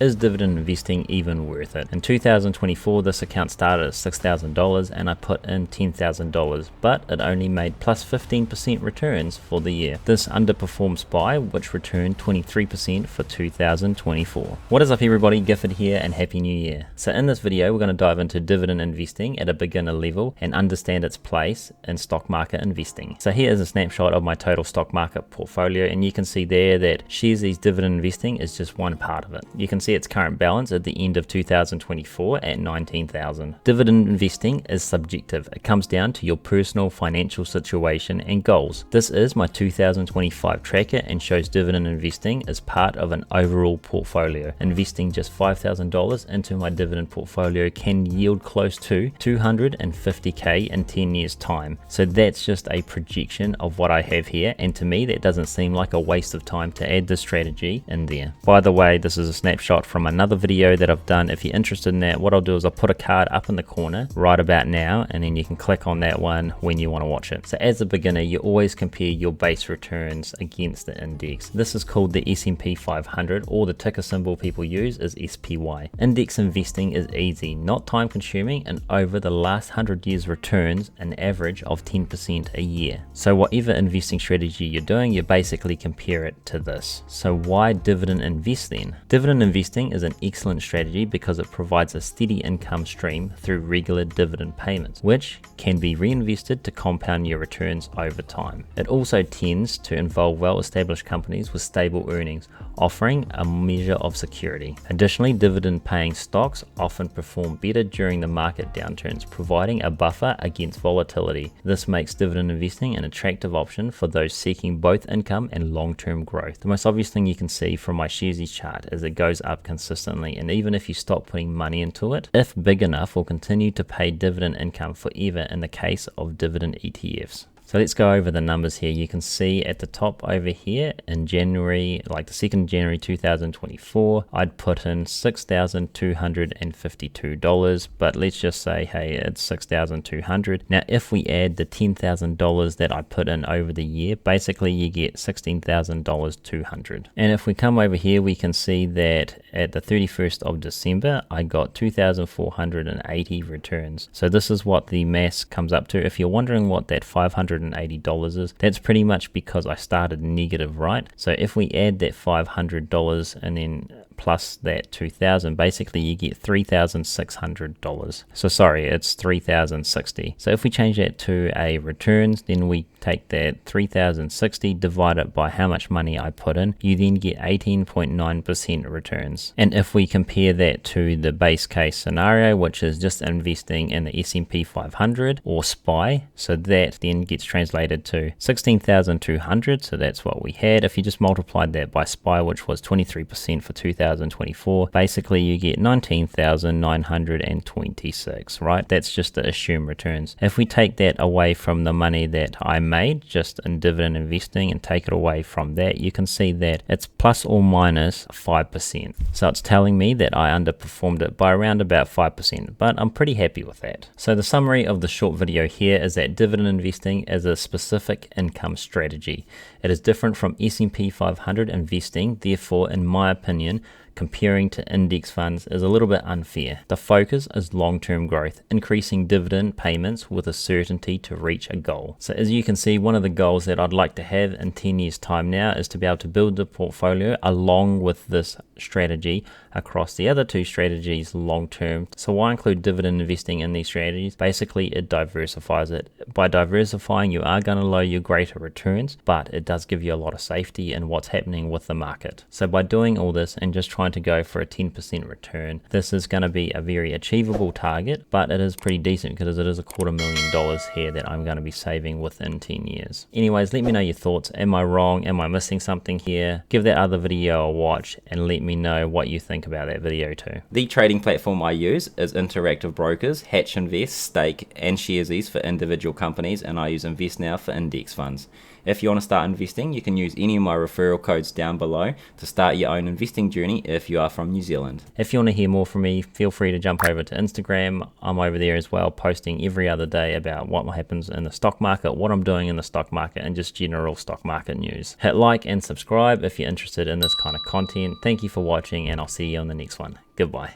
Is dividend investing even worth it? In 2024, this account started at $6,000 and I put in $10,000, but it only made plus 15% returns for the year. This underperformed SPY, which returned 23% for 2024. What is up everybody, Gifford here and Happy New Year. So in this video, we're going to dive into dividend investing at a beginner level and understand its place in stock market investing. So here is a snapshot of my total stock market portfolio, and you can see there that Sharesies dividend investing is just one part of it. You can see its current balance at the end of 2024 at 19,000. Dividend investing is subjective. It comes down to your personal financial situation and goals. This is my 2025 tracker and shows dividend investing as part of an overall portfolio. Investing just $5,000 into my dividend portfolio can yield close to 250k in 10 years time. So that's just a projection of what I have here, and to me that doesn't seem like a waste of time to add this strategy in there. By the way, this is a snapshot from another video that I've done. If you're interested in that, what I'll do is I'll put a card up in the corner right about now, and then you can click on that one when you want to watch it. So as a beginner, you always compare your base returns against the index. This is called the S&P 500, or the ticker symbol people use is SPY. Index investing is easy, not time consuming, and over the last 100 years returns an average of 10% a year. So whatever investing strategy you're doing, you basically compare it to this. So why dividend invest then? Dividend investing is an excellent strategy because it provides a steady income stream through regular dividend payments, which can be reinvested to compound your returns over time. It also tends to involve well-established companies with stable earnings, offering a measure of security. Additionally, dividend-paying stocks often perform better during the market downturns, providing a buffer against volatility. This makes dividend investing an attractive option for those seeking both income and long-term growth. The most obvious thing you can see from my Sharesies chart is it goes up consistently, and even if you stop putting money into it, if big enough, will continue to pay dividend income forever in the case of dividend ETFs. So let's go over the numbers here. You can see at the top over here in January, like the 2nd January 2024, I'd put in $6,252, but let's just say, hey, it's $6,200. Now, if we add the $10,000 that I put in over the year, basically you get $16,200. And if we come over here, we can see that at the 31st of December, I got 2,480 returns. So this is what the mass comes up to. If you're wondering what that $580 is, that's pretty much because I started negative, right? So if we add that $500 and then plus that 2,000, basically you get $3,600. So sorry, it's 3,060. So if we change that to a returns, then we take that 3,060, divide it by how much money I put in, you then get 18.9% returns. And if we compare that to the base case scenario, which is just investing in the S&P 500 or SPY, so that then gets translated to 16,200. So that's what we had. If you just multiplied that by SPY, which was 23% for 2024, basically you get 19,926, right? That's just the assumed returns. If we take that away from the money that I made just in dividend investing and take it away from that, you can see that it's plus or minus 5%. So it's telling me that I underperformed it by around about 5%, but I'm pretty happy with that. So the summary of the short video here is that dividend investing is a specific income strategy. It is different from S&P 500 investing, therefore, in my opinion, comparing to index funds is a little bit unfair. The focus is long-term growth, increasing dividend payments with a certainty to reach a goal. So as you can see, one of the goals that I'd like to have in 10 years time now is to be able to build a portfolio along with this strategy across the other two strategies long-term. So why include dividend investing in these strategies? Basically, it diversifies it. By diversifying, you are going to lower your greater returns, but it does give you a lot of safety in what's happening with the market. So by doing all this and just trying to go for a 10% return, this is going to be a very achievable target, but it is pretty decent because it is $250,000 here that I'm going to be saving within 10 years. Anyways, let me know your thoughts. Am I wrong? Am I missing something here? Give that other video a watch and let me know what you think about that video too. The trading platform I use is Interactive Brokers, Hatch Invest, Stake, and Sharesies for individual companies, and I use InvestNow for index funds. If you want to start investing, you can use any of my referral codes down below to start your own investing journey if you are from New Zealand. If you want to hear more from me, feel free to jump over to Instagram. I'm over there as well, posting every other day about what happens in the stock market, what I'm doing in the stock market, and just general stock market news. Hit like and subscribe if you're interested in this kind of content. Thank you for watching, and I'll see you on the next one. Goodbye.